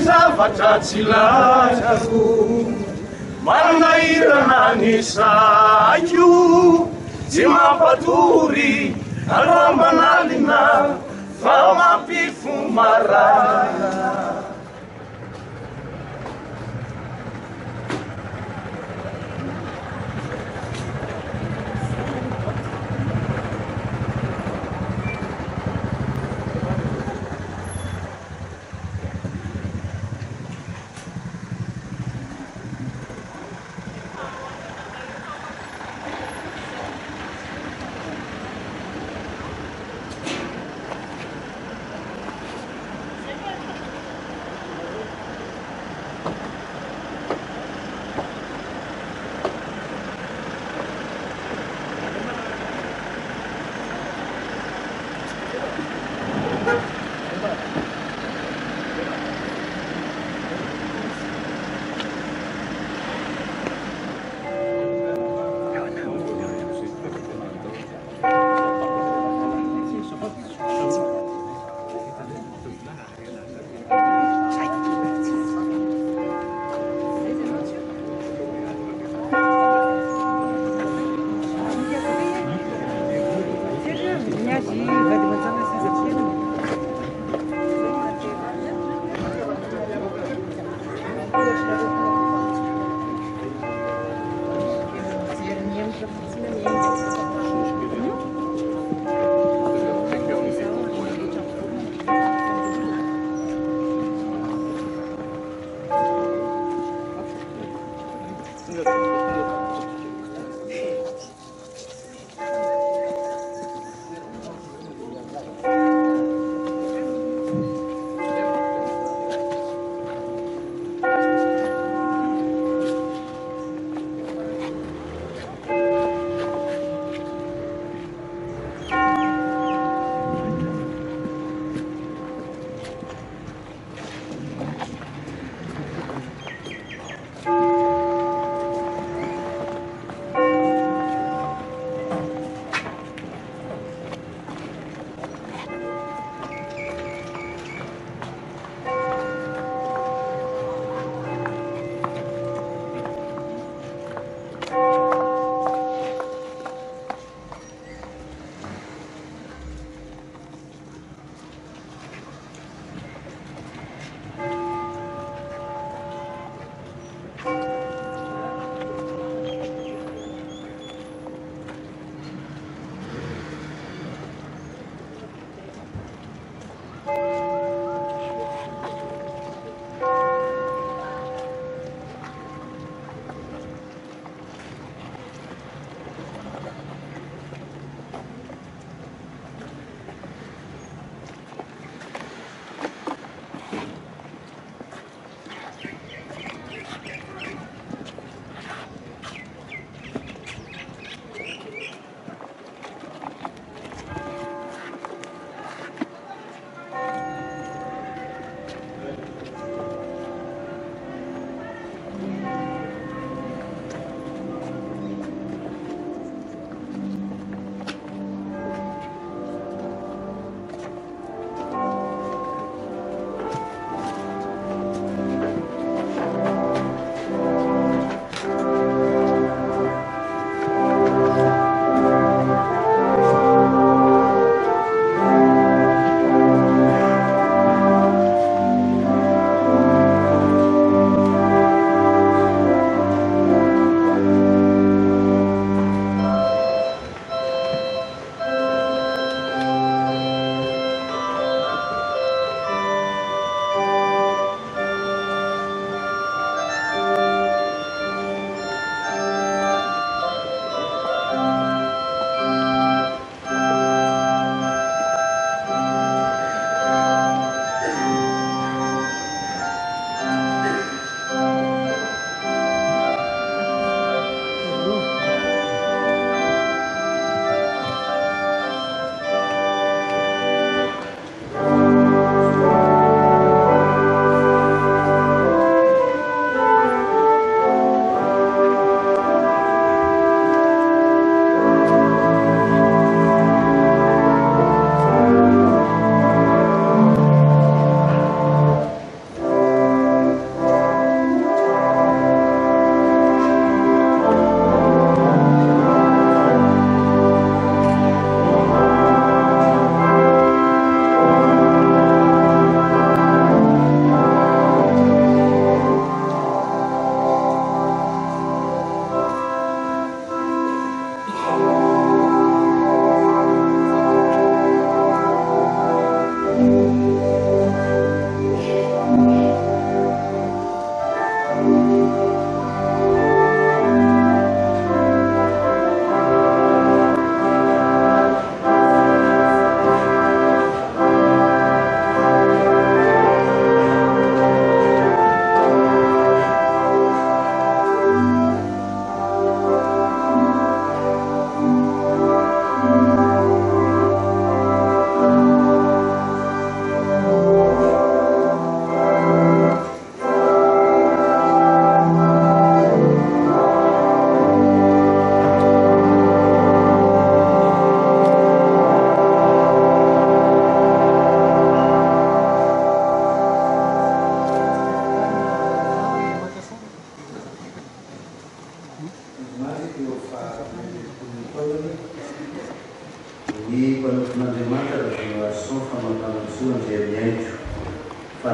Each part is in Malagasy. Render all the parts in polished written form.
zavatra tsy latako manahirana ny saiko tsy mampatory raha manalina fa mampifomarana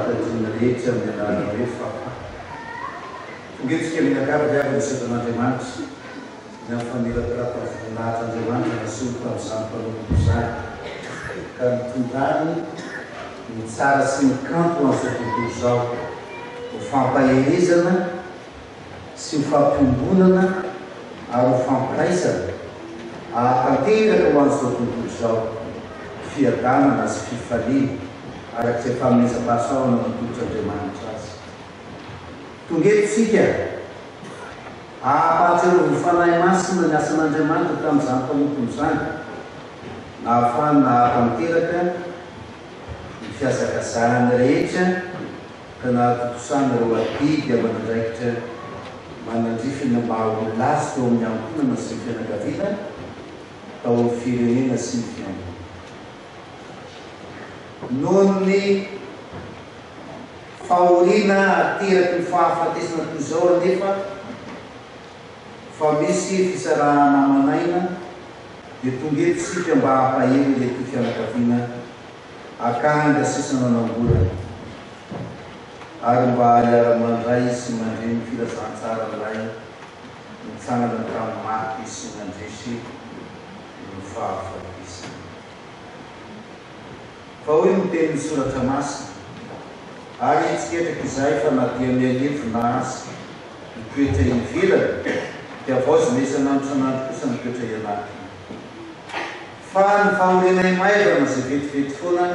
fantajina rehetra amin'ny anarana hoe fafa tongesika minakaraviavy setan'andriamanitra ny am'fanerakarata voninahitryandriamanitra nasoloko amin'izany mpanompo zany ka mitondrany ny tsara sy ny kanto amin'izao tontolo izao ho fampaherezana sy ho fampihombonana ary ho fampiraisana ahatanteraka ho an'izao tontolo izao fiadanana sy fifaliana araka izay fanomezam-pahasoavana notolotr'andriamanitra azy tongetitsika ahapahatsiaro ny fanahy masina ny asan'andriamanitra tamin'izany mpanompony zany na ahafahana nahatanteraka ny fiazakazahany rehetra ka nahatotosana reo adidy amanandraikitra manandrifina mahaolo azy teo amin'ny ankonana sy ny fianakaviana tao amin'ny firenena sy ny fiambona noho ny fahoriana ateraky ny fahafatesana toy izao anefa fa misy fisarahana manaina dia tongetitsika mba hampahery le ty fianakaviana akanga sisa nanamborana ary mba hiara-mandray sy mandre ny filazantsara lay mitsanana tamin'ny maty sy mandresy ny fahafatesana fa hoe miteny soratra masina ary itsiketraka izay fa na dia mialefo na azy mitoetra ivelana dia vaozinaisanandro kosa mitoetra ianatiny fa ny fahorianay maivana zay vetivety foana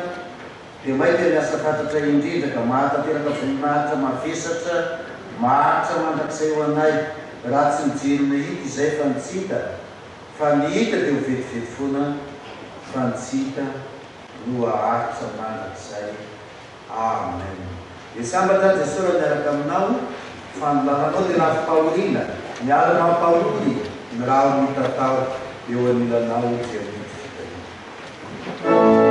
dia maika miasa fatatra indrindra ka mahatanteraka voninahitra mavesatra maharitra mandrakizay ho anay raha tsy mijerina hita izay fa nitsika fa ny hita dia ho vetivety foana fa nitsika no aharitra mandrakizay. Amen. Dia sambatra Jesosy miaraka aminao fa ny lalanao dia lafi-pahoriana miala mampahorony ny raha mitatao eo anilanao dia Oh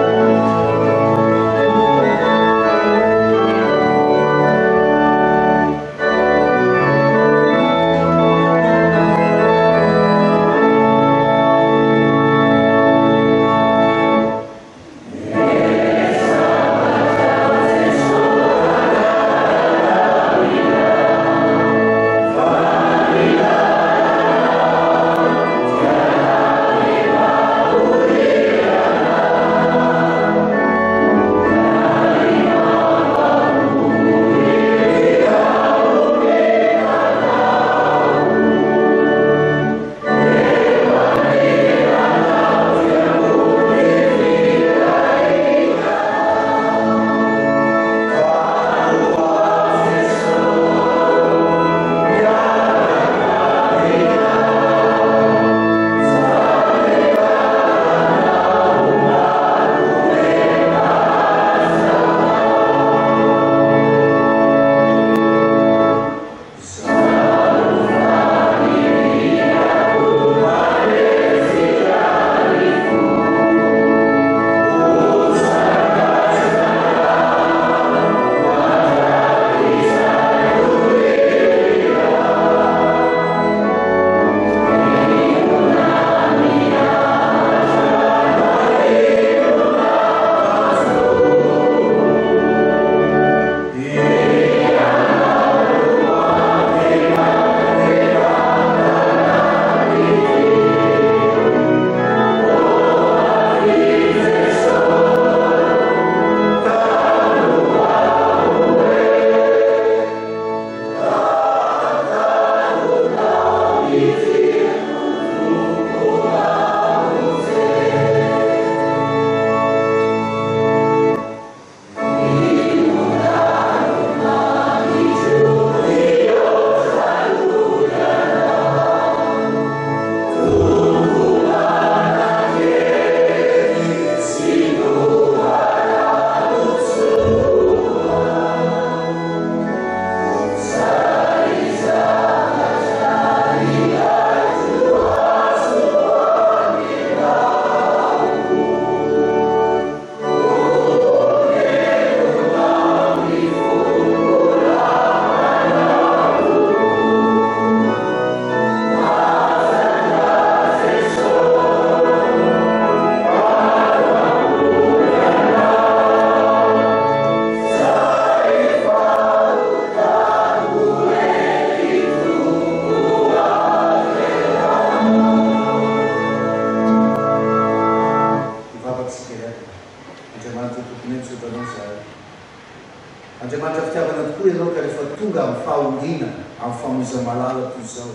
fitiavana tokoa ianao ka rehefa tonga amin'ny fahoriana amin'ny famoiza-malala toy izao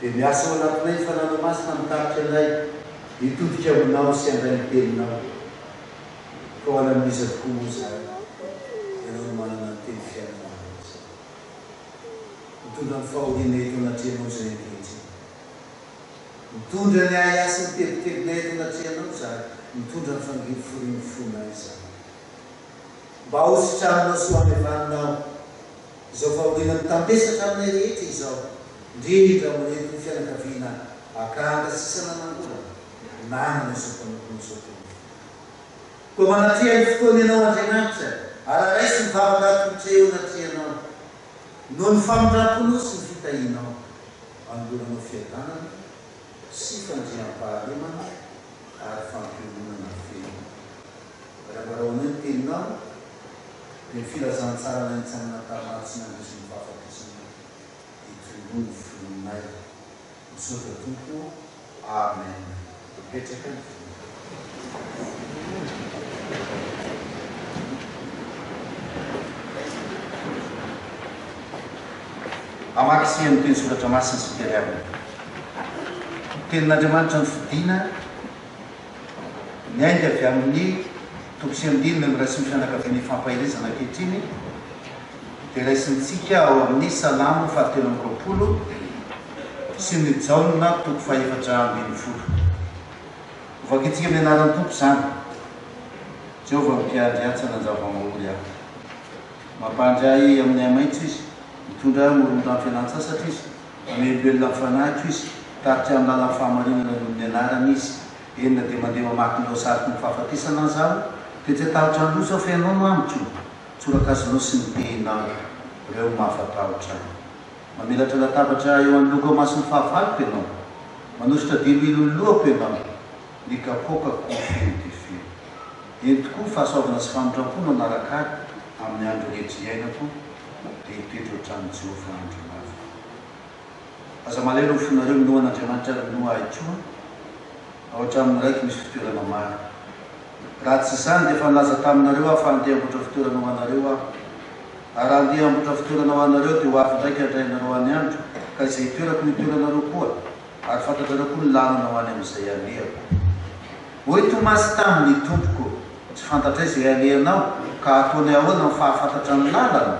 dia miasa ao anatinay fanana masina mitaritra anay hitodika aminao sy andray nitelinao ka ho anamiza tokoa moa zay ianao no manana ny teny fiainana mitondra ny fahoriana eto anatrianao zay ankehitriny mitondra ny ay asa ny telitelinay eto anatrianao zay mitondra ny fanginy foriny fonay zay mba hositraminao sy hoanevaninao izao fahoriana mitambesatra aminay rehetra izao indrindra manety ny fianakaviana akanga sisa nanangola nanana izao mpanompono izao tono koa manatria ny fotoana ianao Andriamanitra ary raisy ny vavaka eo anatrianao no ny famindram-pono sy ny fitahinao andoranao fiadanana sy fandriam-pahalemana ary fampiononana feno rahabaronay ny teninao dia ny filazantsara nay nitsanana tamaty sy nandrisy ny fahafatisana hitondrono fononay misaotra tompo amen petraka ny amaky sy ny teny soratra masina sy fitiavana tenin'Andriamanitra ny fidina miainga avy amin'ny toko sy andinina ny raisy ny fianakaviana fampahelezana ankehitriny dia raisintsika ao amin'ny salamo fahatelo amby roapolo sy ny jaona toko faefatra ambin'ny folo ovakitsika amin'ny anaran'ny tompo zany Jehovah mpiandry-atsana zava-mahory aho mampandray amin'ny amaitso izy mitondra morondran'ny fialan-tsasatra izy amelobelona fanahitro izy taritra amin'ny lalan'ny fahamarinana nohon'ny anarana izy enina dia mandeha mamaky nao sariky ny fahafatisana an'izao dia tsy atahotra an'losa fiainao no amitro tsorakazonao sy ny tehinao ireo mahafatahotra mamelatra latabatra eo an'loko maso ny fahavaloko ianao manositra dililololoako ianao ny kapoka kofeny dia feno eny tokoa fahasoavana sy famindram-pono anaraka amin'ny andro rehetra iainako dia hitoetra ohatrany Jehovah andro lava aza malelo ny fonareo minoan'Andriamanitra minoa ahitroa ohatra amin'ny raiky misy fitoerana maro raha tsy izany dia efa nilaza taminareo aho fa andeha amboatra fitoerana ho anareo aho ary raha andeha amboatra fitoerana ho anareo dia ho avy ndraiky andrainareo any andro ka izay hitoerako ny toeranareo koa ary fantatrareo koa ny lalana ho any amin'izay alehako hoy Tomasy tamin'ny tompoko tsy fantatra izay alehanao ka ataony ahoana ny fahafantatra ny lalana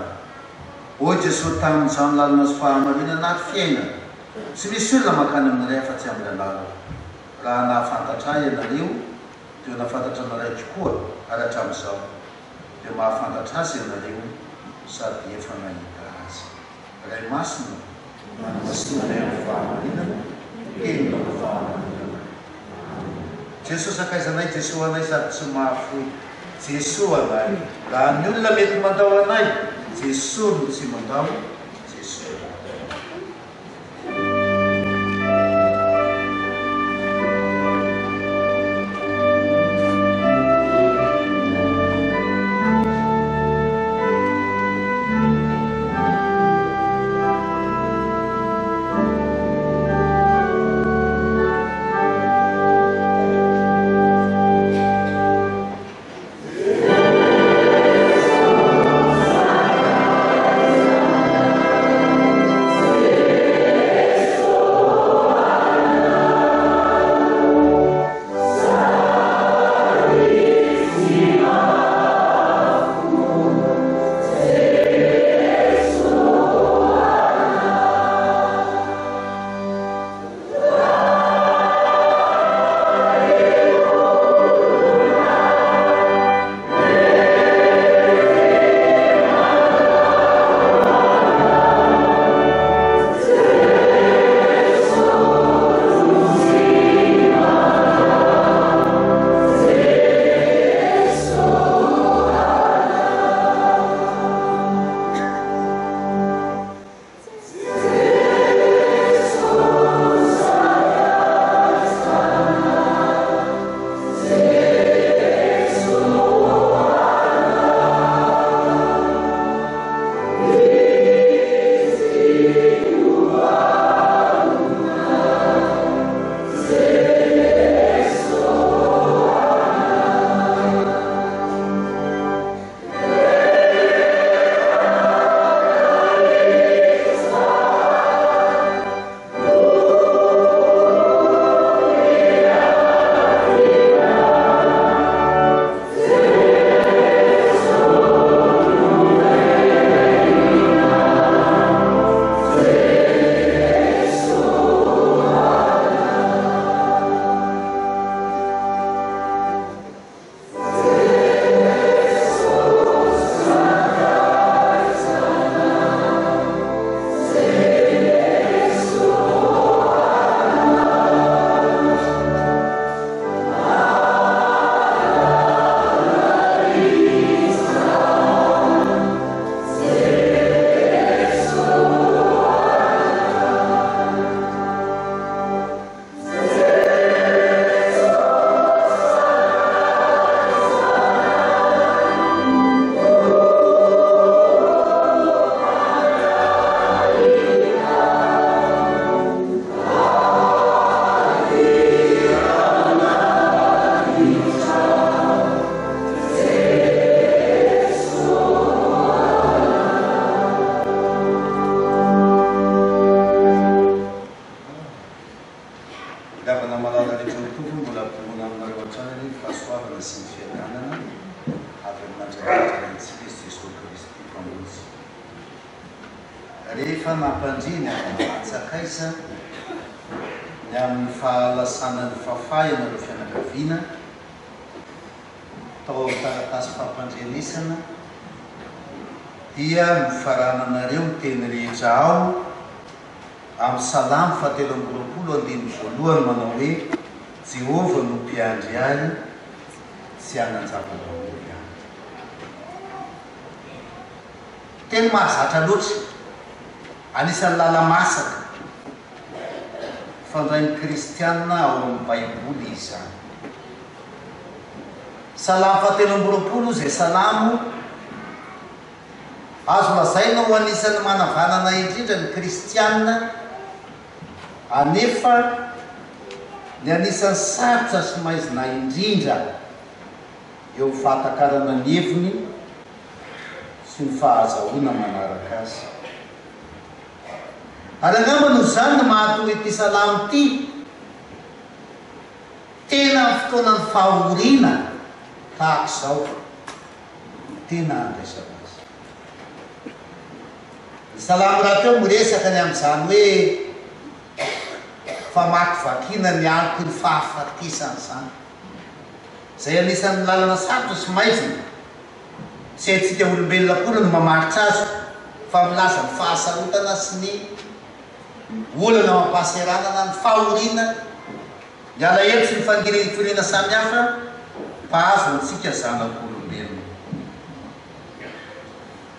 hoy Jesosy tamin'izany lalana sy fahamarinana ary fiainana tsy misy olona mankany amin'ny ray afa-tsy amin'ny lalana raha nahafantatra ahy ianareo dia nahafantatra anaraiky koa ary hatramin'izao dia mahafantatra azy ianareo sady efa nahita azy ray masina manamasinanay amin'ny fahamarinana enina ny fahamarinana Jesosy akaizanay Jesosy anay sady tsy mahafoy Jesosy anay raha ny olona mety mandao anay Jesosy no tsy mandao Jesosy rehefa nampandriny atsakaisa ny amin'ny fahalasana ny fafahana reo fianakaviana tao amin'ny taratasy fampandrenesana dia mifarananareo ny teny rehetra ao amin'ny salamo fahatelo amby roapolo andiny voalohany manao hoe Jehova no mpiandry ahy tsy hanan-java-bahoaka ahy. Teny mahazatra loatra, anisan'ny lala-masaka fandrain'ny kristianina ao amin'ny baiboly izany. Salamo fahatelo amby roapolo izay salamo azo lazaina ho anisan'ny manavanana indrindra ny kristianina, anefa ny anisan'ny sarotra sy maizina indrindra eo fahatakarana ny heviny sy ny fahazahoana manaraka azy. Ary angamba noho izany no mahatonga ity salamo ity tena amin'ny fotoanany fahoriana tahaka izao tena andraisana azy. Ny salamo raha teo miresaka ny amin'izany hoe famakivakiana ny aloko ny fahafatesana izany, izay anisan'ny lalana sarotra sy maizina, tsy haintsika olombelona koa no mamaritra azy fa milaza ny fahasarotana sy ny olana mampahaseranana ny fahoriana, ny alahelo sy ny fangirena samihafa mpahazo antsika zanak'olombelona.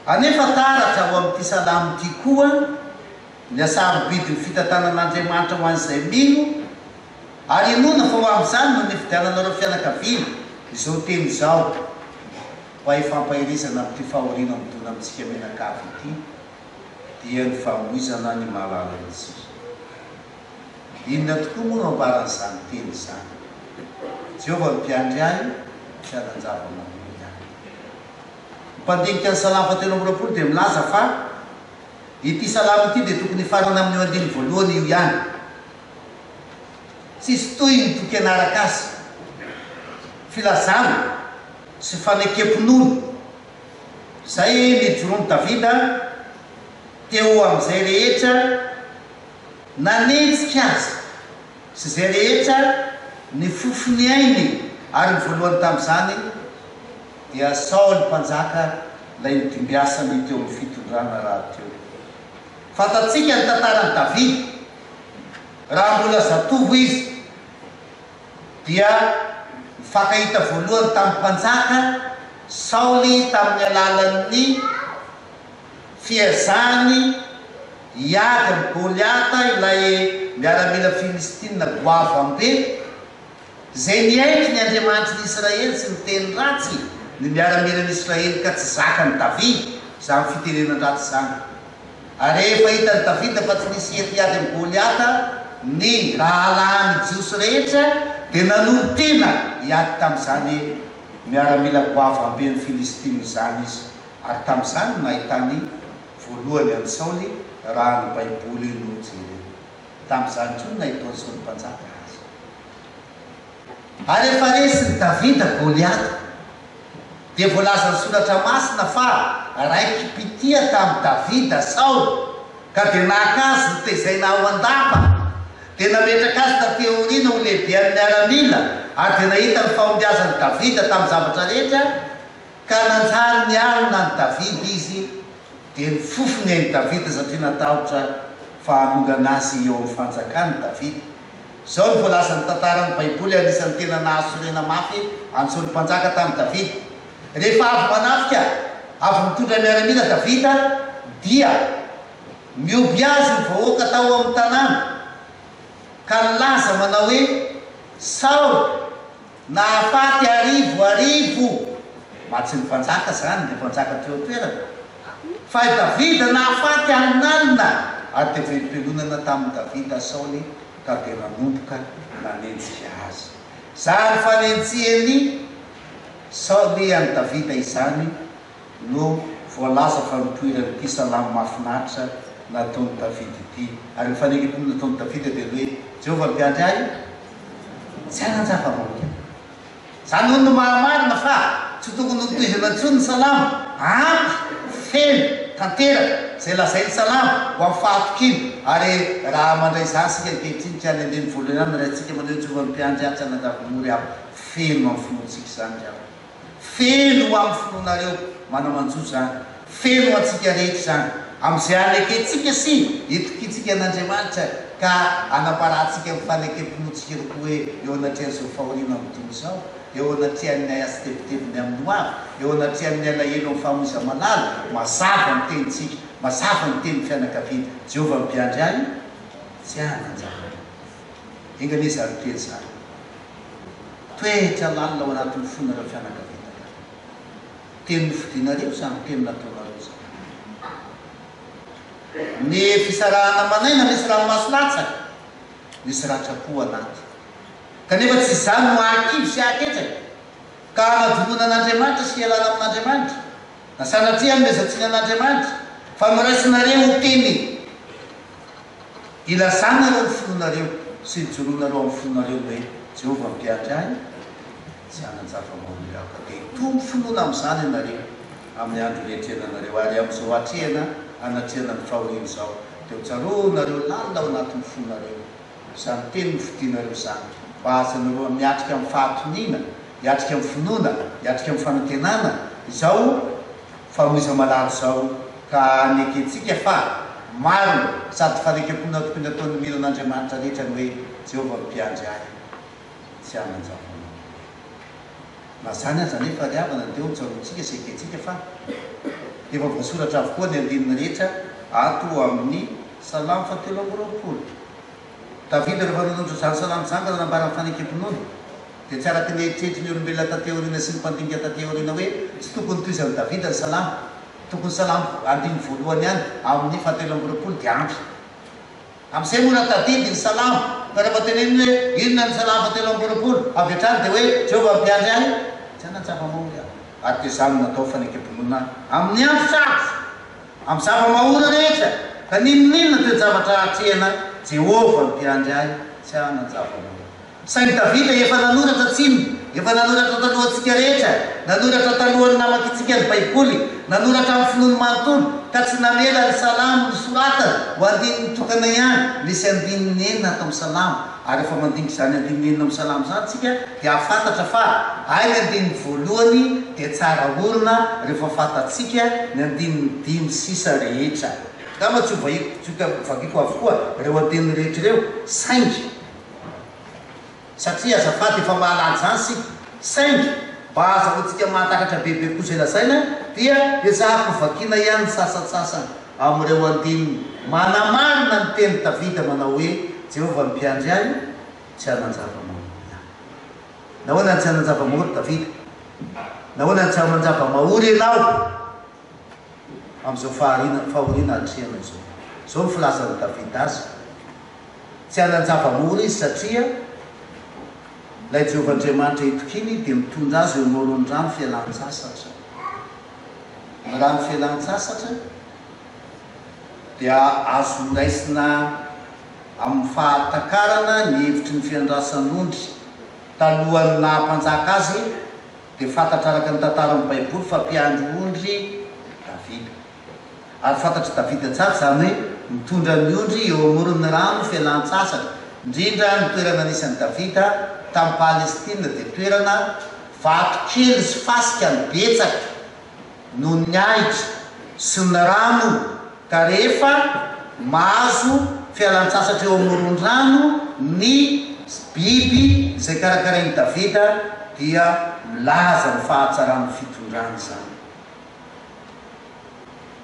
Anefa taratra ao amin'ity salamo ity koa ny asarobidiny fitantanan'Andriamanitra ho an'izay mino, ary inona fa ho amin'izany no nifidiananareo fianakaviana izao teny izao mba hifampahirizana amin'ity fahoriana mitona amintsika menakavy ity dia ny famoizana ny mahalala antsika. Inona tokoa moa no ambaran'izany teny izany? Jehova no mpiandry ahy tsy hanan-java-bahoaka ahy. Mpandinika ny salamo fahatelo amby roapolo dia milaza fa ity salamo ity dia tokony farana amin'ny andiny voalohany io ihany, tsisy toy ny toky anaraka azy, filazana sy fanekempon'olo. Zay nijoroany Davida teo amin'izay rehetra nanenjika azy sy izay rehetra ny fofony ainy, ary ny voalohany tamin'izany dia Saoly mpanjaka ilay nidimbiasany teo amin'ny fitondrana raha teo. Fantatsika ny tantaran'i Davida, raha mbola zatovo izy dia mifankahita voalohany tamin'ny mpanjaka Saoly tamin'ny alalan'ny fiazany hiady amin'ny Goliata, ilay miaramila Filistina goavambe, izay niaitry ny Andriamanitry n'Israely sy ny teny ratsy ny miaramila n'Israely ka tsy zakany Davida izany fitenenan-dratsy izany. Ary rehefa hitan'ny Davida fa tsy nisy hety hiady amin'ny Goliata ny rahalany jiosy rehetra dia nanolo tena hiady tamin'izany miaramila goavambe ny Filistina izany izy. Ary tamin'izany no nahitany voalohany an'i Saoly raha ny baiboly no jerena. Tamin'izany koa no nahitany Saoly mpanjaka azy. Ary efa resin'i Davida Goliata dia voalaza ny soratra masina fa raiky pitia tamin'ny Davida Saoly, ka dia naka azy ny tezaina ao an-dapa, dia nametraka azy taty aoriana ho lehibean'ny miaramila, ary dia nahita ny fahombiazan'i Davida tamin'ny zavatra rehetra, ka nanjary ny alina ny Davida izy, dia ny fofony ain'i Davida satria natahotra fahanongana azy eo amin'ny fanjakany Davida. Izao ny voalaza ny tantaran'ny baiboly anisan'ny tena nahasorena mafy an'ny Saoly mpanjaka tamin'i Davida. Rehefa avy manafika, avy mitondra miaramila Davida, dia mioby azy ny vahoaka tao amin'ny tanàna, ka nilaza manao hoe Saoly nahafaty arivo, matsy ny mpanjaka zany, ny mpanjaka teo toerana, fa i Davida nahafaty alin'alina. Ary dia velom-pelonana tamin'ny Davida Saoly, ka dia nanomboka nanenjika azy. Zany fanenjihany Saoly an'i Davida izany no voalaza fa nitoeran'ity salamo mahafinaritra nataon'i Davida ity. Ary ny fanekempony nataon'i Davida dia hoe Jehova ny mpiandry ahy tsy hanan-java-bahoaka. Izany hono no mahamarina fa tsy tokony hotoizana intsony ny salamo, ampy, feno, tantera zay lazainy salama ho amin'ny fahatokiny ary raha mandray zany sika ankehitriny tiany andeny voalohany raha tsika manao jovan'ny mpiandry atsy anadamory aby feno amin'ny finoantsika zany aby feno amin'ny finoanareo manamanjo zany feno atsika rehetra zany amin'izay aneketsika sy itokitsika an'Andriamanitra ka anaparantsika mifanekempinotsika koa hoe eo anatrian'izao fahoriana mitony zao eo anatrian'ny asy tebitebiny amin'ny hoavy eo anatrian'ny alahelo amin'ny famoiza malala mazava ny tenitsika mazava ny teny fianakaviana Jehovah mpiandry any tsy ananjara enganiza ary teny zany toetra lalina ao anatin'ny fonareo fianakaviana teny fidinareo zany teny nataonareo zany ny fisarahana manaina misy raha masolatsaky misy rahatrapo anaty kanefa tsy zany no akivy sy aketraka ka anadolona an'Andriamanitra sy ialana amin'Andriamanitra na sanatria amezatsiny an'Andriamanitra fa miraisinareo teny ilazanareo ny fononareo sy joroanareo amin'ny fononareo hoe Jehovah mpiandry any tsy ananjava maoly aka dia tombo finoana amin'izany ianareo amin'ny andro rehetrenanareo ary amin'izao atrehana anatrehana ny fahoriana izao dia tsaronareo lalina ao anatin'ny fononareo izany teny ny fidinareo zany mba azanareo miatrika amin'ny fahatoniana hiatrika amin'ny finoana hiatrika amin'ny fanantenana izao famoiza malalo zao ka aneketsika fa marina sady fanekempona tokony ataon'ny milo an'Andriamanitra rehetra ny hoe Jehovah mpiandry any tsy ananjava na zany aza nefa riavana deo mitsarontsika sy eketsika fa efa voasoratra avokoa ny andininy rehetra ato amin'ny salamo 7:20 Davida rehefa nanondro zany salamo zany ka nanambara ny fanekempinoana dia tsy araka ny eritreritry ny olombelona tateoriana sy ny mpandinika tateoriana hoe tsy tokony toy izany Davida ny salamo tokony salamo andiny voalohany ihany amin'ny 7:20 dia ampy amin'izay mora tadidy ny salamo ka rehefa teneniny hoe inona ny salamo 7:20 avy hatrany dia hoe Jehovah mpiandry any tsy ananjava maory ary dia zany natao fanekempinoana amin'ny andro satsy amin'ny zava-mahora rehetra ka ninonina toy zavatra atrehana Jehovah mpiandry any tsy ananjava maory saingy Davida efa nanoratra tsiny efa nanoratra talohantsika rehetra nanoratra talohan'ny namakitsika ny baiboly nanoratra amin'ny finoany manontolo ka tsy namela ny salamo ny soratana ho andininy tokana ihany misy andininy enina atao amin'ny salamo ary efa mandinika zany andininy enina amin'ny salamo zany tsika dia afantatra fa ay ny andininy voalohany dia tsara orona rehefa fantatsika ny andininy 5 rehetra kama tsy vakiko avokoa reo andininy rehetra reo saingy satria azafady efa mahalady zany sika saingy mba azahoantsika mahatakatra bebe koa zay lazaina dia ezahako vakiana ihany ny sasatsasany amin'ireo andininy manamarina ny teny Davida manao hoe Jehovah mpiandry any tsy ananjava maory nahoana ny tsy ananjava maory Davida nahoana ny tsy ananjava maory ianao amin'izao fahoriana atrehana izao izao ny filazan'ny Davida azy tsy ananjava maory izy satria ilay Jehovah Andriamanitra itokiny dia mitondra azy eo moron'ny rano fialan-tsasatra ny rano fialan-tsasatra dia azo raisina amin'ny fahatakarana ny hevitry ny fiandrasan'ondry talohan'ny nahampanjaka azy dia fantatra araka ny tantaran'ny baiboly fa mpiandry ondry Davida ary fantatry Davida tsara zany hoe mitondra ny ondry eo amoron'ny rano fialan-tsasatra indrindra ny toerana anisan'ny Davida tamin'ny Palestina dia toerana vato kely sy fasika ny betsaka no ny ahitra sy ny rano ka rehefa mahazo fialan-tsasatra eo amoron-drano ny biby izay karakarain'i Davida dia milaza ny fahatsarany fitondrany zany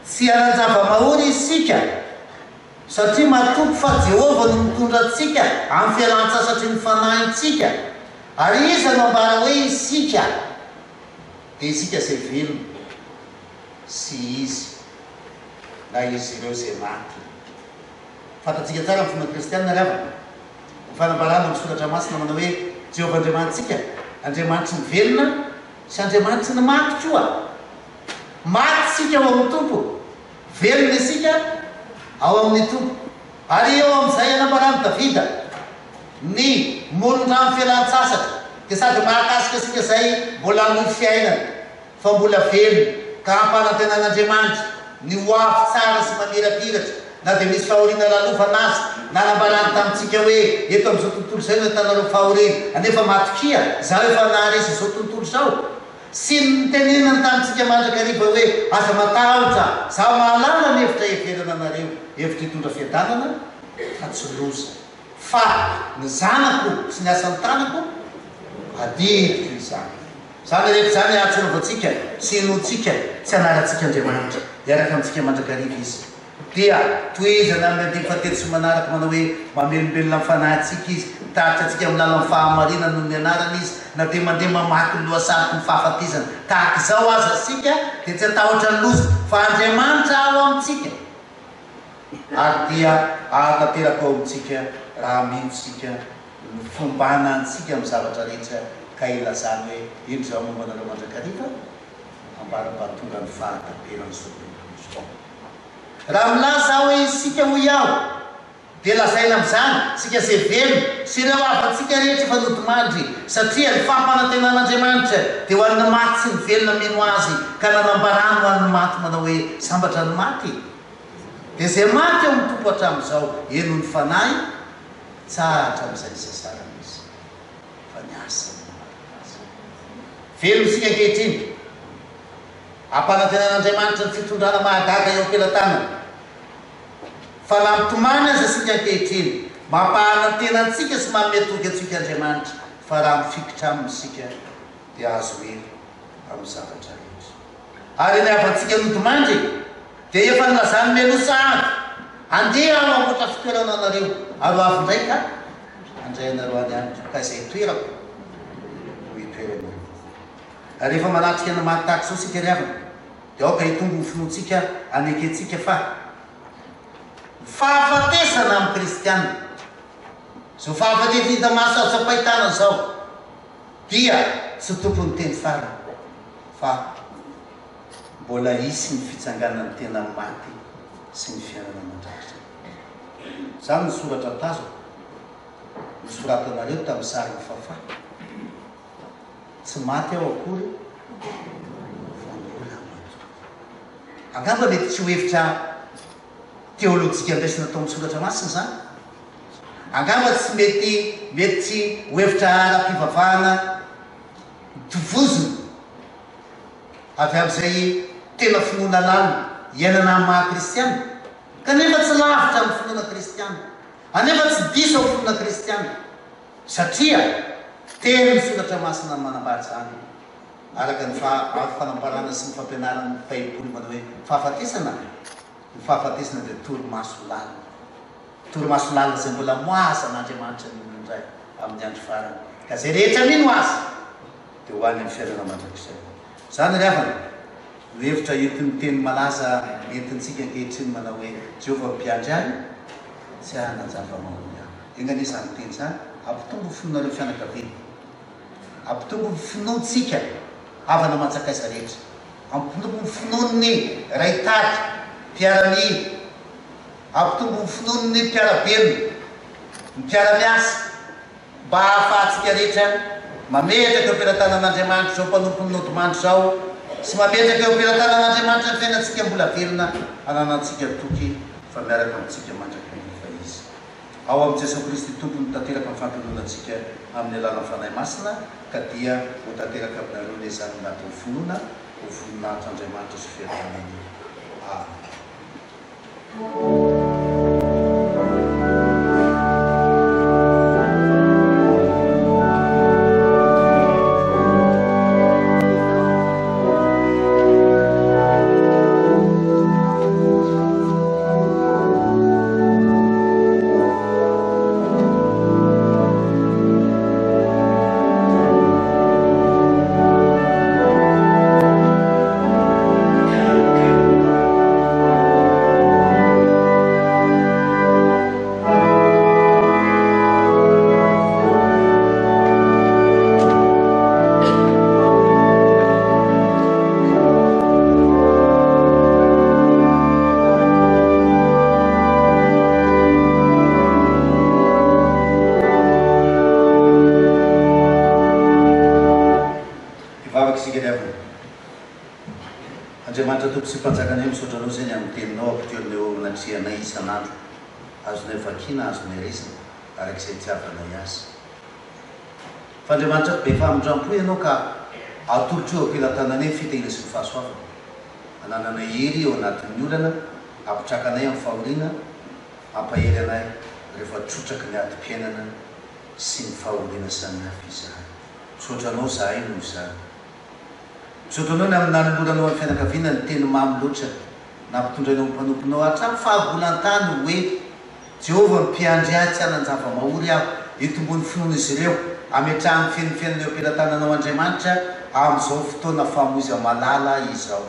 tsy ananjava maory isika satria matoky fa Jehovah no mitondra antsika amin'ny fialan-tsasatry ny fanahintsika ary izy anambara hoe isika dia isika izay velona sy izy na izy ireo izay maty fantatsika tsara amin'ny fomba kristianina riavana ny fanambarana amin'ny soratra masina manao hoe Jehovah Andriamanitsika Andriamanitry ny velona sy Andriamanitry ny maty koa maty sika ao amin'ny tompo velona isika ao amin'ny tompo ary eo amin'izay anambarany Davida ny moron-drano fialan-tsasatra dia sady mahakasika sika izay mbola amin'ny fiainana fa mbola velona ka hampanantenan'Andriamanitra ny hoafy tsara sy mamirapiratra na dia misy fahoriana lalofa anazy nanambarany tamintsika hoe eto amin'izao tontolo izay no tanareo fahoriana anefa matokia zaho efa naharesy izao tontolo izao sy nitenenany tamintsika mandrakariva hoe aza matahotra zaho mahalala ny hevitra heverana anareo hevitra hitondra fiadanana fa tsy loza fa ny zanako sy ny asan'ny tanako adidiko izany zany rehetra zany atsonavatsika sy inotsika tsy anaratsika andriamanitra iaraka amintsika mandrakariva izy dia toezana amin'ny andimy fatelo sy manaraka manao hoe mamelombelona amin'ny fanahintsika izy taritra atsika amin'ny lalan'ny fahamarina noho ny anarana izy na dia mandeha mamaky ny lohasaryky ny fahafatizana tahaka izao aza asika dia tsy atahotra ny loza fa andriamanitra ao amintsika ary dia ahatanteraka ao amintsika raha mihitsika fombana antsika amin'ny zavatra rehetra ka ilazany hoe ino zao mombanareo mandrakariva ambarabatonga ny fahataperany sotoso raha milaza hoe isika ho iaho dia lazaina amin'izany sika zay velona sy ireo afantsika rehetra efa nodimandry satria ny fampanantenan'andriamanitra dia ho an'ny maty sy ny velona mino azy ka nanambarany ho an'ny maty manao hoe sambatra ny maty dia zay maty eo mitompo hatramin'izao eno ny fanahy tsaratra amin'izay sasarana izy fa niasa velona sika ankehitriny ampanantenan'andriamanitra ny fitondrana mahagaga eo ampelantanana fa na mitomany azy asika ankehitriny mampahanantenantsika sy mametoky antsika andriamanitra fa raha mifikitra amin'isika dia azo hery amin'ny zavatra rehetra ary ny avantsika nodomandry dia efa nylazany menosahady andeha ao amboatra fitoerana anareo aro avy ndraika andray anareo any any ka izay toerako ho itoerana ary efa manatrika na mahataky zao sika riavana dia aoka hitombo ny finoantsika aneketsika fa fahafatesana amin'ny kristianina zao fahafatesana hita maso azo sapahitana zao dia tsy tompony teny farana fa mbola isy ny fitsanganany tena maty sy ny fiainana mandrakitra zany ny soratra tazo nysoratanareo tamin'ny sary ny fafa tsy maty ao akory angamba mety tsy hohevitra teolojika andraisina tao misoratra masina zany angamba tsy mety tsy hohevitra ara-pivavahana tovozina avy amin'izay tena finoana lalina iainana amin'ny maha-kristiana kanefa tsy lavitra amin'ny finoana kristiana anefa tsy diso amin'ny finoana kristiana satria tena misoratra masina manambary zany araka ny fanambarana sy ny fampianarana ny baiboly manao hoe fahafatesana ny fahafatesana dia torimaso lalina torimaso lalina zay mbola moaza n'andriamanitra nindray amin'ny andro farany ka zay rehetra mino azy dia ho any amin'ny fiainana mandrakizay zany ry avana nohevitra entiny teny malaza entintsika ankehitriny manao hoe jehovah mpiandry any tsy ahanajava-maony aho engan'izany teny zany ampitombo ny finonareo fianakaviana ampitombo ny finoantsika havana mantsakaiza rehetra ampitombo ny finoany raitady mpiara-mily ampitombo ny finoany mpiara-belona ny mpiara-miasa mba hahafahantsika rehetra mametraka eo ampelantanan'andriamanitra zao mpanompo ny nodomandro zao sy mametraka eo ampelantanan'andriamanitra ny fiainantsika mbola velona ananantsika toky fa miaraka amintsika mandrakariva izy ao amin'i Jesosy Kristy tompony tanteraka amin'ny fampinoanantsika amin'ny alalan'ny fanahy masina ka dia ho tanteraka aminareo le zany anatin'ny finoana ho voninahitra andriamanitra sy fiadanany amen. sy mpanjakana misaotranao zay ny amin'ny teninao ampiteoneo natrianay isan'andro azonay vakina azonay resina arak'izay tiavanay azy fandriamanitra be famindrampo ianao ka atolotra eo ampilatananay fitahina sy ny fahasoavana anananay hery eo anatin'ny olana ampitrakanay amin'ny fahoriana ampahery anay rehefa trotraky ny adim-piainana sy ny fahoriana samihafa izahay misaotranao zahay noho izany misaotranao ny amin'ny nanoloranao amin'ny fianakaviana ny teny mamy loatra nampitondrainao mpanomponao hatramy fahabolantany hoe Jehova mpiandry ahy tsy hanan-java-mahory aho itombony finoana izy ireo ametrahany fenofiainaneo ampilatananao Andriamanitra amin'izao fotoana famoiza malala izao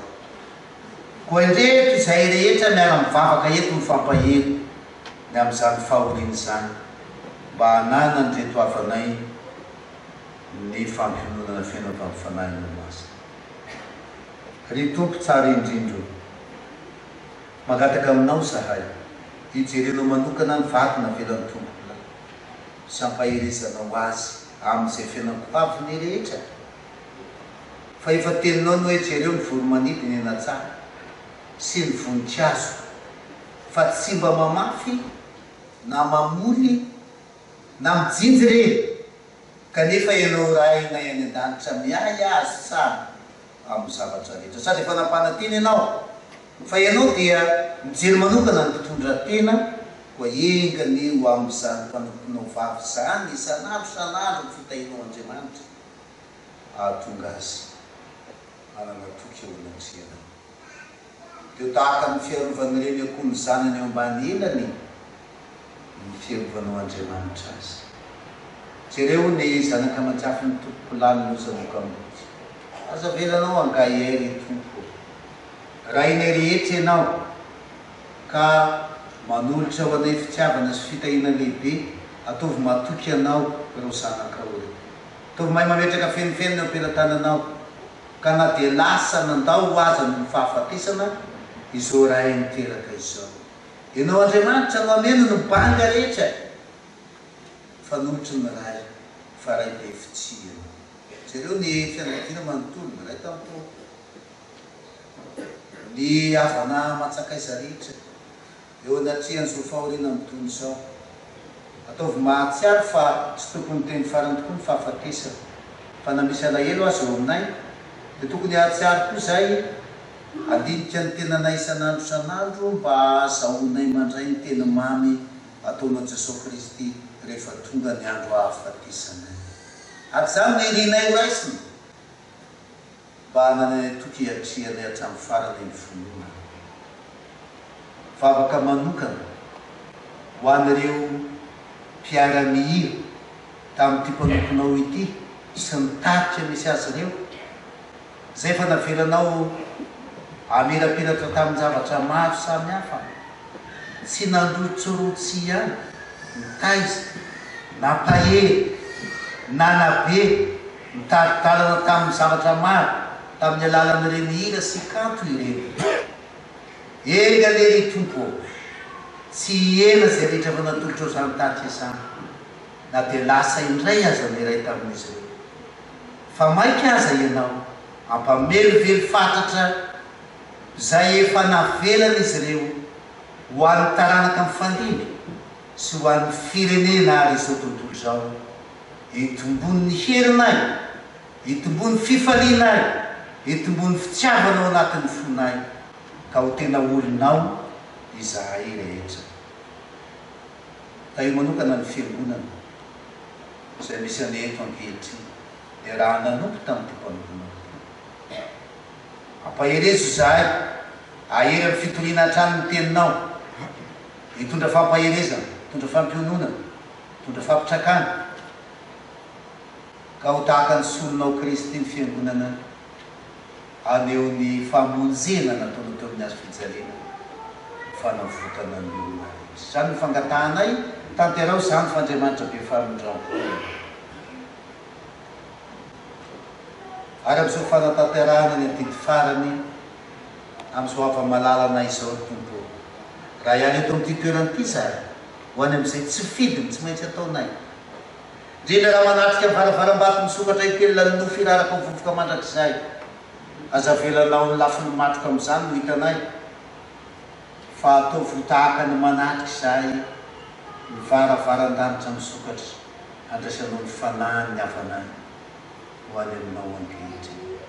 koa indreto izay rehetra miara-mivavaka eto mifampahery ny amin'izany fahoriana izany mba hanana ny reto avanay ny fampiononana fiainao tamin'ny fanahina masina ry tompo tsara indrindro magataka aminao zahay hijerenao manokana ny vatona velan'ny tompola sy ampaherezanao azy amin'izay fiainam-poaviny rehetra fa efa teninao no hoe jereo ny voro-manidina eny an-tsara sy ny voninkazo fa tsy mba mamafy na mamoly na mijinjy reny kanefa ianao raha inay any an-danitra miay azy tsara amin'ny zavatra rehetra sady efa nampananteny ianao fa ianao dia mijery manokana ny mpitondra tena koa engany ho amin'izany mpanomponao vavy zany isan'andro san'andro ny fitahinao Andriamanitra ahatonga azy anana toky eo anatriana teo tahaka ny fiarovany reny akoho ny zanany eo ambany elany ny fiarovanao Andriamanitra azy jereo ny zanaka manjafy ny tompopolanino zamokamboty aza velanao angay tompo raha inay rehetra ianao ka manolotra ho anay fitiavana sy fitahina lehibe ataovy matoky anao ireo zanakaory ataovy mahay mametraka fenofenona eo ampilatananao ka na dia lasa nandao ho aza no fahafatesana izao raha niteraka izao ianao Andriamanitra no ameno no banga rehetra fanolotra ny ray fa ray be fitsihana jereo ny fianakaviana manontolona ray tampo ny havana matsakaiza rehetra eo anatrian'izao fahoriana mitony izao ataovy mahatsiaro fa tsy tokony teny farany tokoa ny fahafatesana fa na misy alahelo azy eo aminay dia tokony ahatsiaro koa zay alinika ny tenanay isan'andro san'andro mba azahoanay mandray ny tena mamy ataonao Jesosy Kristy rehefa tonga ny andro hahafatesanay ary zany ny irinay ho raisina mba hananay toky hiatrianay hatramin'ny farany ny fonona vavaka manokana ho an'ireo mpiara-mihira tamin'ity mpanomponao ity sy ny tarika misy azy ireo zay fa navelanao amirapiratra tamin'ny zavatra maro samihafa tsy nandrotsorotsy ihany mitaiza nampahery nanabe mitaritalana tamin'ny zavatra maro tamin'ny alalan'ireny hira sy kanto ireny enga lery tompo tsy ena zay rehetra fa natolotra zany tarika izany na dia lasa indray aza miray tamin'izy ireo fa maika aza ianao ampamelively fatatra zay efa navelana izy ireo ho an'ny taranaka amin'ny fandiny sy ho an'ny firenena ary izao tontolo izao hitombony ny herinay hitombony fifalianay hitombony fitiavanao anatin'ny fonay ka ho tena olinao izahay rehetra ka io manokana ny fiangonana izay misy aneto ankehitriny dia raha nanompo tamin'ity mpanomponao ampaherezo zahay ahery amin'ny fitoriana hatrany ny teninao hitondra fampaherezana hitondra fampiononana hitondra fampitrakana ka ho tahaka ny solonao Kristy ny fiangonana aneo ny famonjena nataonao teo amin'ny azo fijalena fanavotana ny olona zany ny fangatahanay tanterao zany fa Andriamanitra be famindramo ary amin'izao fanatanterahana ny atidy farany amin'izao ava-malalanay izao tompo raha ihany eto amin'ity toeranyity zahay ho any amin'izay tsy fidiny tsy maintsy ataonay indrindra raha manatrika varavara-mbato misokatra itelona ny nofo iraraka vovoka mandrakizay aza velanao ny lafiny matroka amin'izany no hitanay fa atao votahaka ny manatriky izay ny varavaran-danitra misokatra andraisanao ny fanahy ny havanay ho any aminao ankehitriny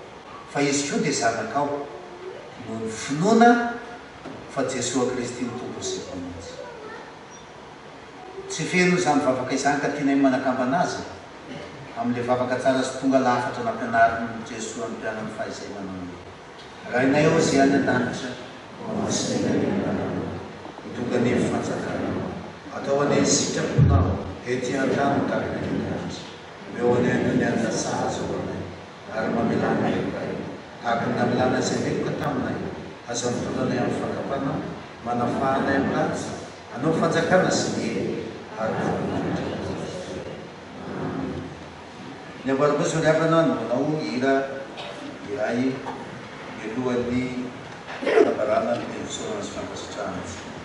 fa izy koa dia zanakao no ny finoana fa Jesoa Kristy ny tompo sy mpamonjy. Tsy feno izany vavaka izany ka tianay manakamba anazy amin'ilay vavaka tsara sy tonga lafatra nampianarin'ny Jesoa ny mpianany fahizay manao raha inay ao izay any an-danitra mitonga ny evi-fanjakana atao any sitraponao ety an-trano tarina an'Andriamanitra eo any any anina sahazo anay ary mamelana tahaka ny namelana izay veloka taminay aza mitondranay amin'ny fakapana manafahanay amin'ny ratsy anao fanjakana sy ny ary ny amboarim-pozy riavana no manao hira iray mialohan'ny fanabarana ny fisaorana sy fankasitrahana.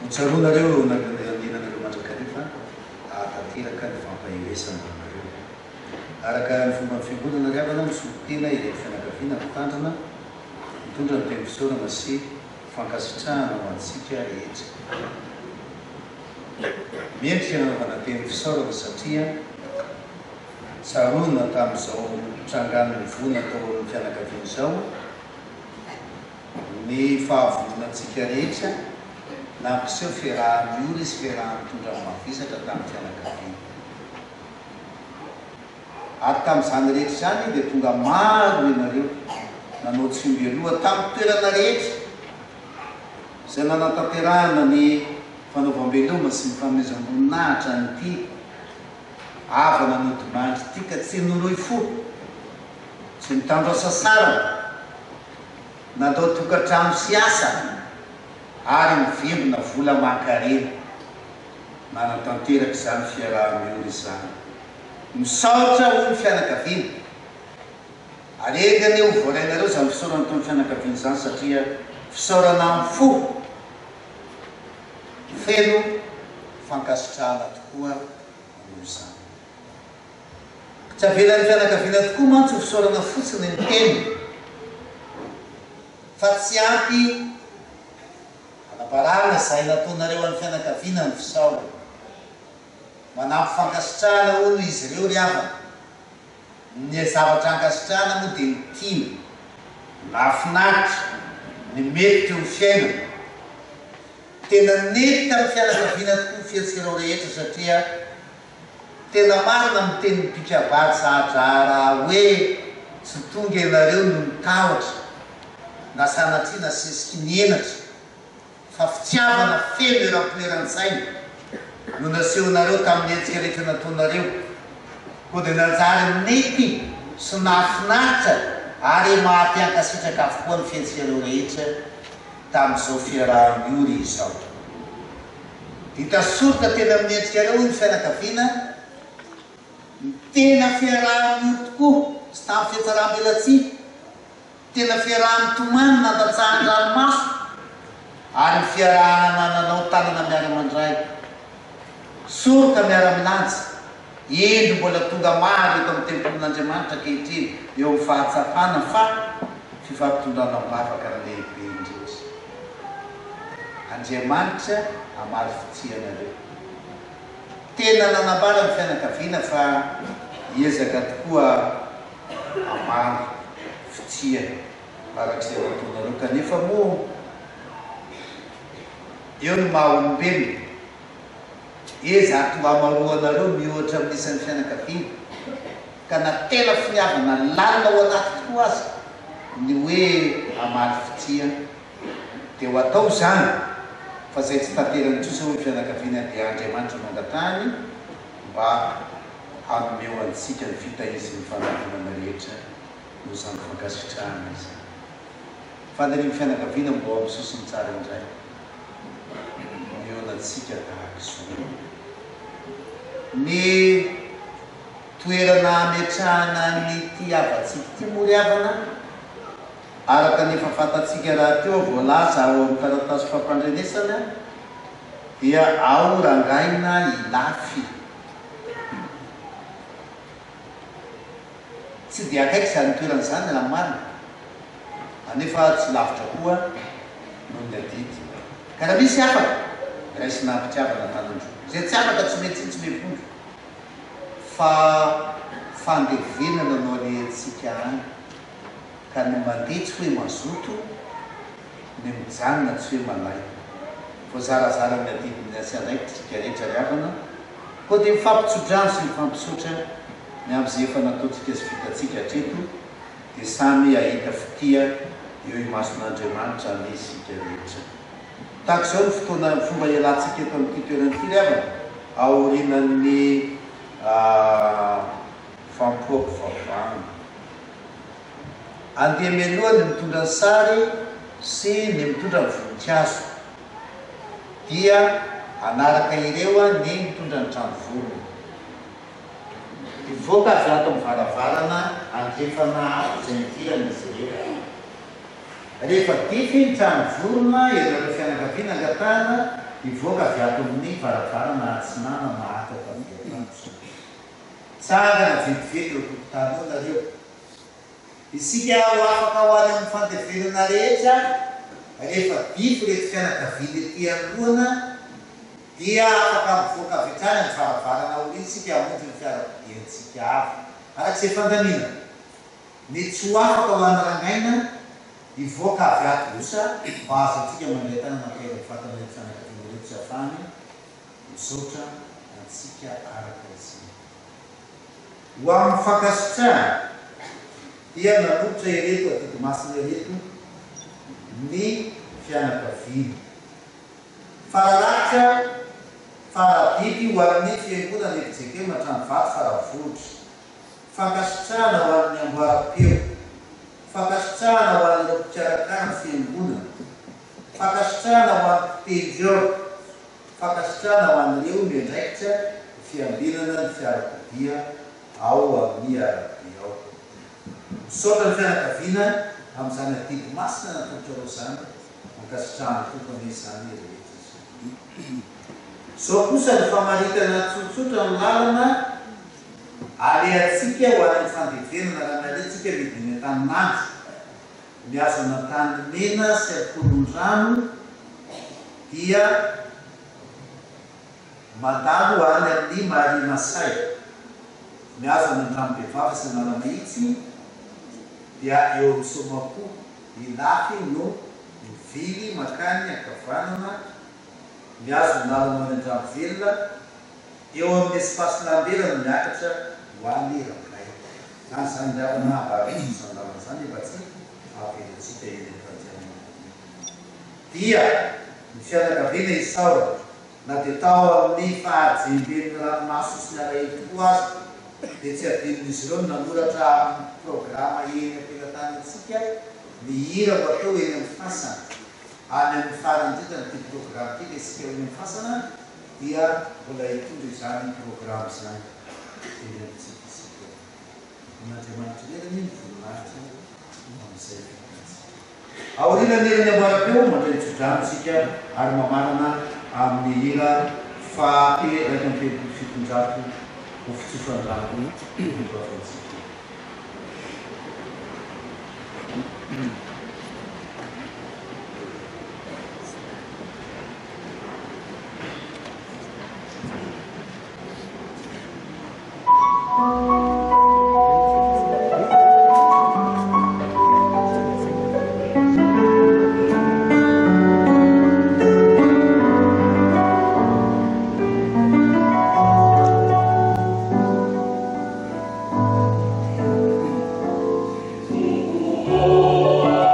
Utsarunareo nagandinanareo mandrakarifa atatiraka ny fampahiresana anareo araka ny fomba fiangonana riavana misopotena ireny fianakaviana mitandrina mitondra ny teny fisaorana sy fankasitrahana ho antsika rehetra mendrika nanaovana teny fisaorana satria tsaronona tamin'izao trangano ny vona atao amin'ny fianakaviana izao ny fahavononantsika rehetra nampiseho fiaraha-mioly sy fiaraha-mitondra mavesatra tamin'ny fianakaviana. Ary tamin'izany rehetra izany dia tonga maro ianareo nanao tsimbeloha tamin'ny toerana rehetra izay nanatanterahana ny fanaovam-beloma sy ny fanomezam-boninahitra nyity avana nodimandry ity ka tsy noroy fo tsy mitandro asa sarana natao tokantrano sy asa ary mivembona vola mankarena nanatanteraka izany fiaraha-mioly izany. Misaotra ho ny fianakaviana aregany eo voarainareo izany fisaorana tamin'ny fianakaviana izany satria fisaorana amin'ny fo feno fankasitrahana tokoa no izany. Tsy avelan'ny fianakaviana tokoa mantsy ho fisaorana fotsiny ny teny fa tsy ampy anabarana izay nataonareo amin'ny fianakaviana ny fisaorana. Manampy fankasitrahana hono izy ireo ry havana. Ny zavatra ankasitrahana moa dia ny tiana, nafinaritra, ny mety teo fiainana. Tena nety tamin'ny fianakaviana tokoa fiatserao rehetra satria tena marina miteny mpikavady zahadrara hoe tsy tonga ianareo no mitahotra na sanatriana sesiky ny enatra fa fitiavana feno eram-pileran-tsaina no nasehonareo tamin'ny etsika rehetra nataonareo. Koa dia nanjary nety sy nafinaritra ary mahampiankasitraka avokoa ny fiatserao rehetra tamin'izao fiaraha-mioly izao. Hita sorika tena amin'ny etsika reo ny fianakaviana ny tena fiaraha-mioly tokoa sy tamin'ny fiatsaram-belatsika tena fiaraha-mitomany nandatsahan-dranomaso ary ny fiarahana nanao tanana miara-mandray sorika miara-milanja endro mbola tonga maro eto amin'ny tempolin'Andriamanitra ankehitriny eo amin'ny fahatsapana fa fifampitondrana mivavaka ny lehibe indrindra. Andriamanitra hamaly fitianareo. Tena nanambara ny fianakaviana fa hiezaka tokoa hamaly fitiana arak'izay nataonareo kanefa moa eo ny maha-olombelona eza tonga amaroanareo mihoatra amin'ny isan'ny fianakaviana ka na tena finiavana lalina ao anaty tokoa azy ny hoe hamaly fitiana dia ho atao izany fa zay tsy tanterany tsosa hoe fianakaviana dia Andriamanitra mangatany mba hanome antsika ny fitahizin'ny fanantenana rehetra no izany fankasitrahana izany. Fanirian'ny fianakaviana mbo amin'ny sosiny tsara indray mihoanantsika tahaka izao. Ny toerana ametrahana ny ty havatsika ty mory havana araka ny efa fantatsika raha teo voalaza ao amin'ny taratasy fampandrenesana dia ao rangaina ilafy. Tsy dia akaiky izany toerana izany raha marina anefa tsy lavitra koa noho ny adidy ka raha misy afaka raisy nampitiavana tanandro zay tsy afaka tsy mety tsy mepondro fa fandevenana no alehantsika any ka ny mandeha tsy hoe mazoto ny mijanona tsy hoe malay voazarazara ny adidiny asiandraiky tsika rehetra riavana koa dia mifampitsodrano sy mifampisotra ny amin'izay efa nataontsika sy vitatsika hatreto dia samy ahita fitia eo imason'Andriamanitra ane isika rehetra. Tahaka izao ny fotoana fomba ialantsika eto amin'ity toerana ity riavana aorinan'ny fampoako vavahana andeha mialoha ny mitondra ny sary sy ny mitondra ny voninkazo dia anaraka ireo ny mitondra ny trano vorona ivoaka avy ato amin'ny varavarana andrefana izay mitirana izy ireo. Rehefa dify ny trano vorona ianareo fianakaviana angatahana ivoaka avy ato amin'ny varavarana atsinana mahataka tsara vetivety eo tokotany eo nareo. Isika ho afaka ho any amin'ny fandevenana rehetra rehefa dify reto fianakaviana ety anolohana dia afaka mivoaka avy hatrany ny varavarana oliny isika hamonjy ny fiarakodiantsika avy. Araka izay fandamina ny tsy ho afaka ho any rangaina ivoaka avy ato osa mba azoantsika mandray tana mampela fatana fanakatinrehetra afany misaotra atsika araka izy ho amin'ny fankasitrahana dia nanolotra ireto atiky masina ireto ny fianakaviana faralahitra farabiby ho amin'ny fiangonana efijeike matrano vato faravohitra fankasitrahana ho amin'ny amboara-peo fankasitrahana ho an'ireo mpikarakara ny fiangonana fankasitrahana ho an'ny mpitendry ao fankasitrahana ho an'ireo miandraikitra fiambinana ny fiarakobia ao amin'ny arabe ao misaotra ny fianakaviana amin'izany atiky masina natolotra reo zany mankasitrahana tokony izany rehetra izy so kosa ny famaritana tsotsotra ny lalana aleatsika ho an'ny fandevenana raha naletsika midiny an-taninandro miazo an-tany mena sy akolon-drano dia mandalo any amin'ny marimasay miazo an-drano-bevava sy nalamahitsy dia eo amin'ny somako ilafy no mivily makany akavanana miazo nalamany an-drano velona eo amin'ny espace lamberana miakatra hoany rablay zany zany ravana abarysandalan zany efa tsy avelatsika eny fadiana dia ny fianakaviana isaora na dia tao amin'ny fahajembeny ranomaso sy ny alahelo tokoa azy dia tsy adinon'izy ireo nanoratra programa eny ampelatany atsika mihira ho atao eny amin'ny fasana any amin'ny farandritra ny ty programa ty le sika eny amin'ny fasana dia mbola hitondra izany programa zany eny amintsika isika n'andriamanitra lerany ny voninahitra amin'izay aorianan'irany amboara-peo mandray tsodrano sika ary mamanana amin'ny hira fa raika am'pelopolo fitonjato ho fitsofan-drano afatsika Oh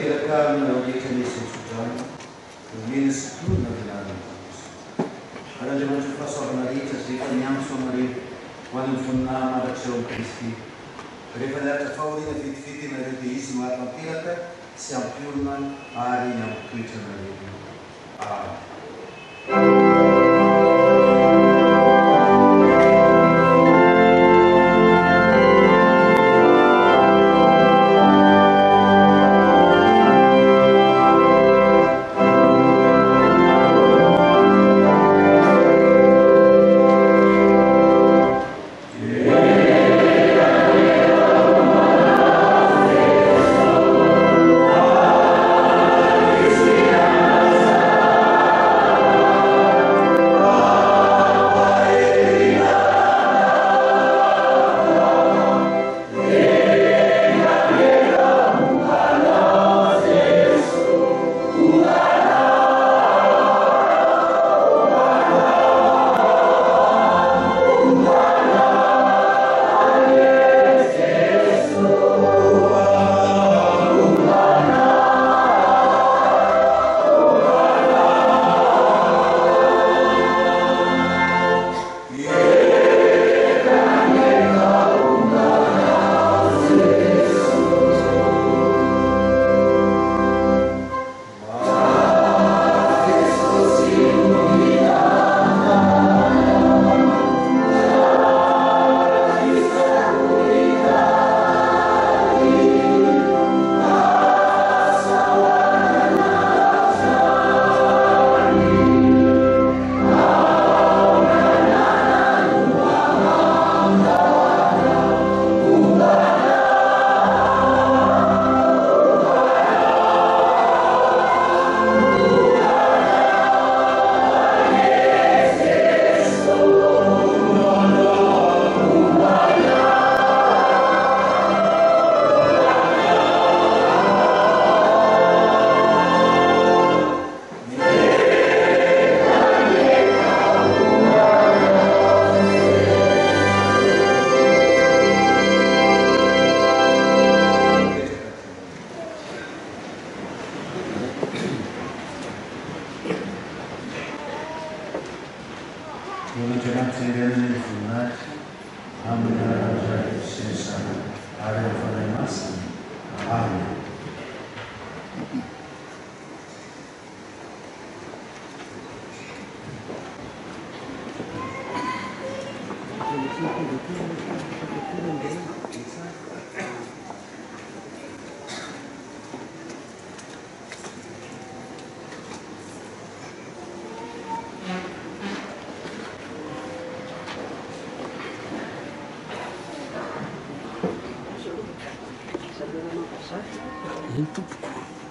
Tirakam na ulitan ni Sudan, Minas Tudo na Vinada. Para de onde passou a Marita, se caminhamos com Maria, quando fundamos a Ação Cristi. Preferita Faulina Fit na Revisma Atlantica, se ampliam a área na Twitter na Revisma.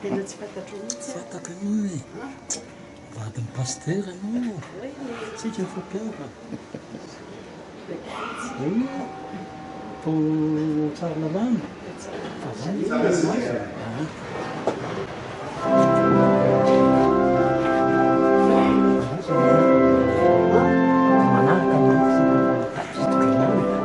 Tena tsy fantatro mihitsy. Fatako anao e. Vadin'ny pasteur anao. Tsika fampiava. Po tsara lalàna. Manaraka mihitsy tapitokany.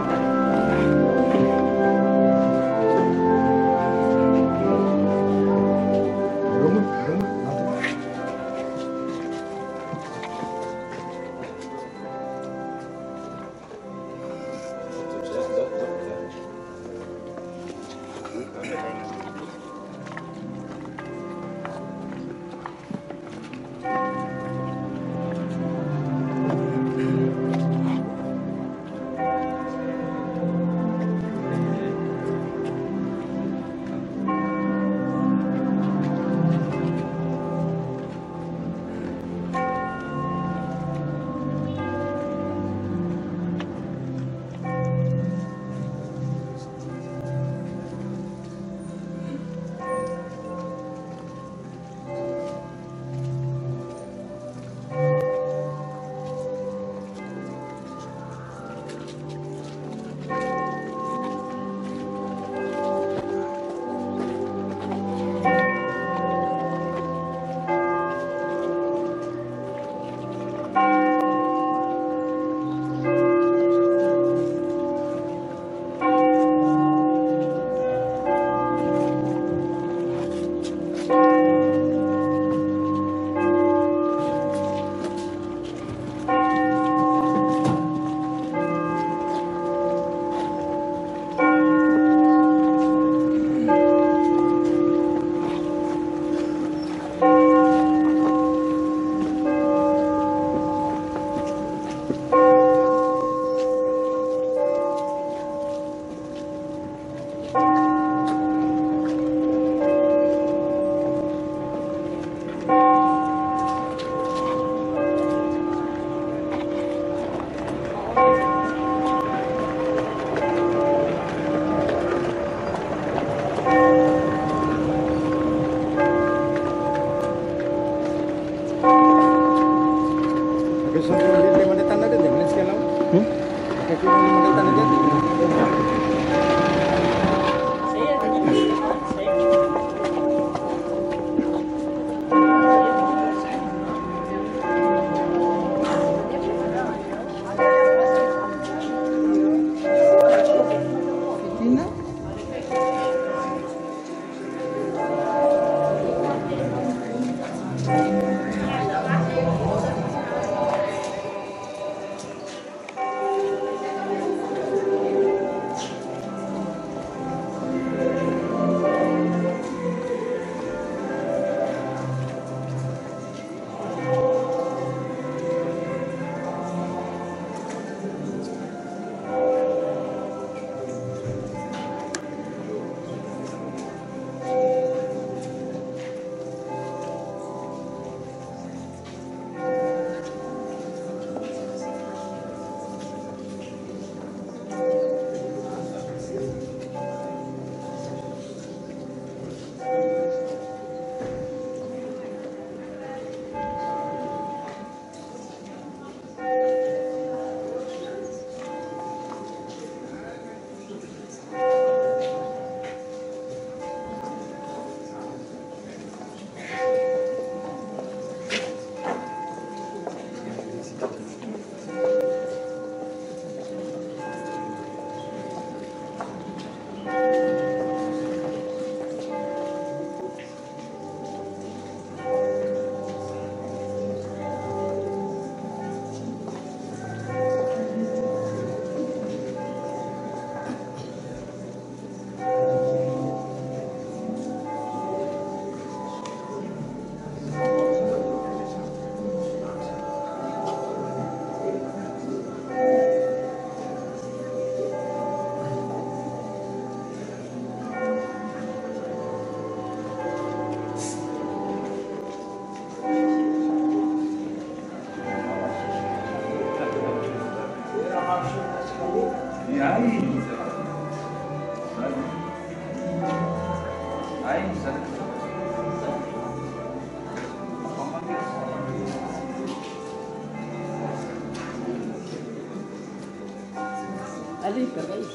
Allez, pareil.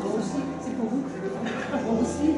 Bon aussi, c'est pour vous. Bon aussi.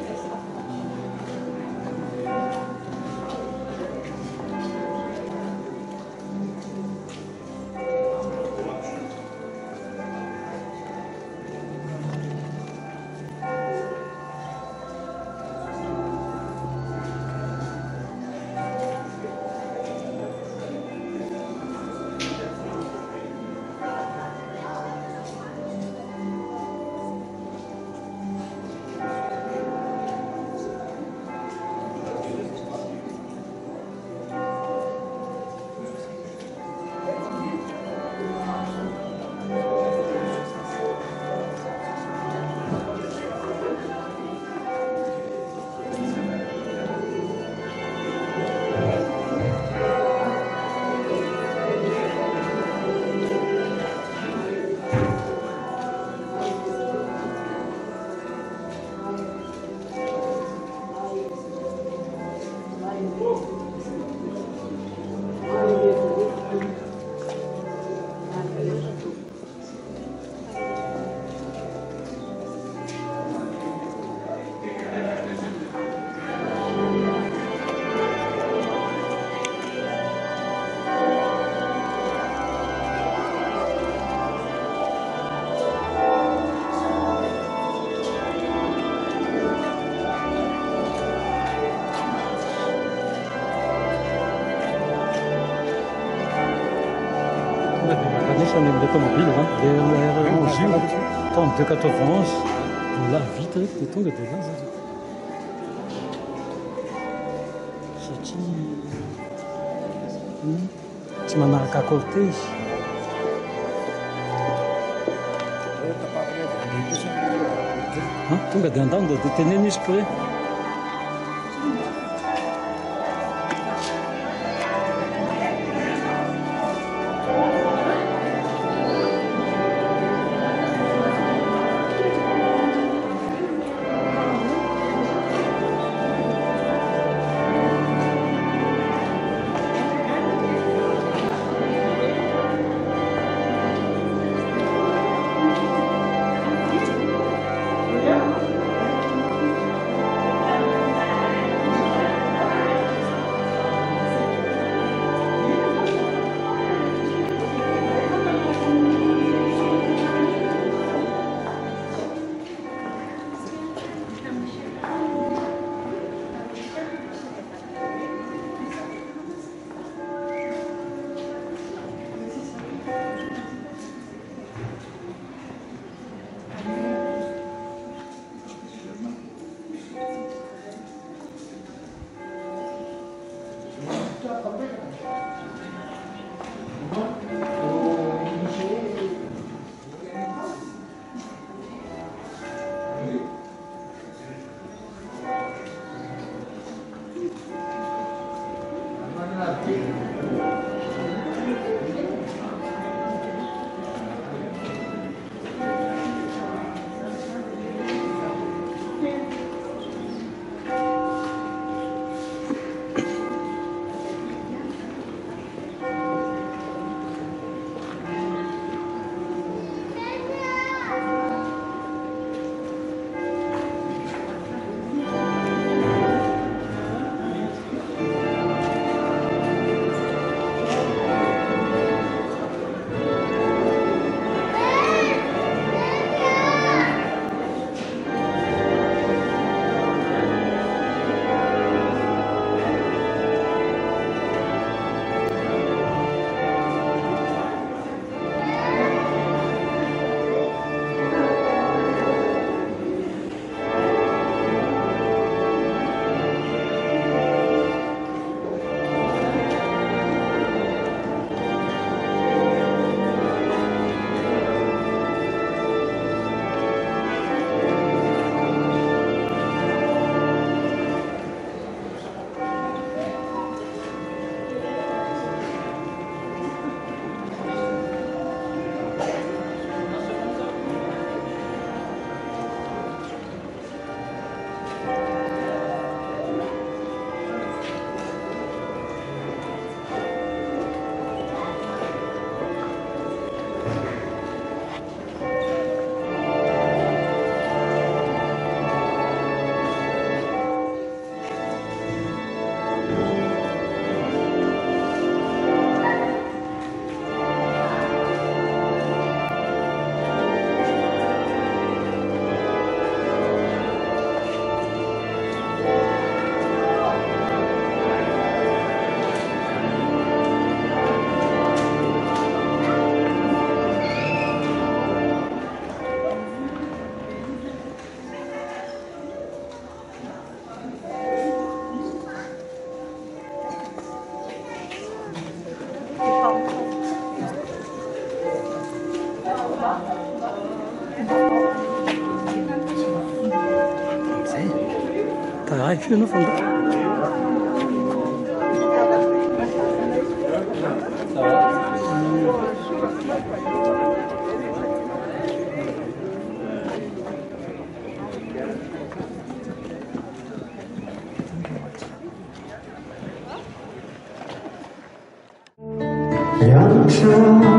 On est d'automobile, en Gilles, 3291, la vitre, det tonga de là. Tsy manaraka cortège. Tonga dia andany dia teneny izy pre. Tá, enfim, no fundo. Young child.